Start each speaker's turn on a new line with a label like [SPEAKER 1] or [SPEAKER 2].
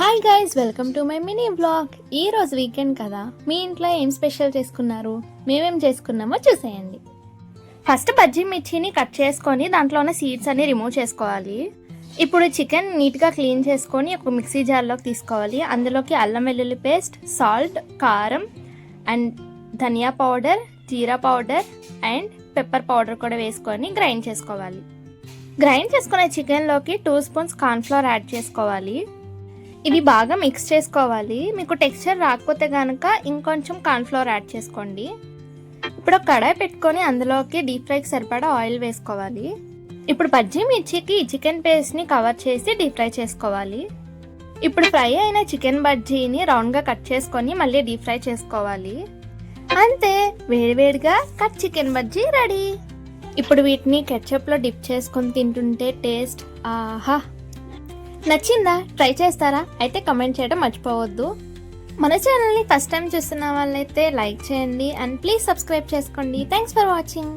[SPEAKER 1] Hi guys, welcome to my mini vlog. ఈ రోజు weekend కదా, మీ ఇంట్లో ఏం స్పెషల్ చేసుకున్నారు, మేమేం చేసుకున్నామో చూసేయండి. ఫస్ట్ బజ్జీ మిర్చిని కట్ చేసుకొని దాంట్లో ఉన్న సీడ్స్ అన్ని రిమూవ్ చేసుకోవాలి. ఇప్పుడు చికెన్ నీట్గా క్లీన్ చేసుకొని ఒక మిక్సీ జార్లోకి తీసుకోవాలి. అందులోకి అల్లం వెల్లుల్లి పేస్ట్, సాల్ట్, కారం అండ్ ధనియా పౌడర్, జీరా పౌడర్ అండ్ పెప్పర్ పౌడర్ కూడా వేసుకొని గ్రైండ్ చేసుకోవాలి. గ్రైండ్ చేసుకునే చికెన్లోకి 2 స్పూన్స్ కార్న్ఫ్లోర్ యాడ్ చేసుకోవాలి. ఇది బాగా మిక్స్ చేసుకోవాలి. మీకు టెక్స్చర్ రాకపోతే కనుక ఇంకొంచెం కార్న్ఫ్లోర్ యాడ్ చేసుకోండి. ఇప్పుడు ఒక కడాయి పెట్టుకొని అందులోకి డీప్ ఫ్రైకి సరిపడా ఆయిల్ వేసుకోవాలి. ఇప్పుడు బజ్జీ మిర్చికి చికెన్ పేస్ట్ని కవర్ చేసి డీప్ ఫ్రై చేసుకోవాలి. ఇప్పుడు ఫ్రై అయిన చికెన్ బజ్జీని రౌండ్గా కట్ చేసుకొని మళ్ళీ డీప్ ఫ్రై చేసుకోవాలి. అంతే, వేడివేడిగా కట్ చికెన్ బజ్జీ రెడీ. ఇప్పుడు వీటిని కెచప్లో డిప్ చేసుకొని తింటుంటే టేస్ట్ ఆహా! నచ్చిందా? ట్రై చేస్తారా? అయితే కమెంట్ చేయడం మర్చిపోవద్దు. మన ఛానల్ని ఫస్ట్ టైం చూస్తున్న వాళ్ళైతే లైక్ చేయండి అండ్ ప్లీజ్ సబ్స్క్రైబ్ చేసుకోండి. Thanks for watching.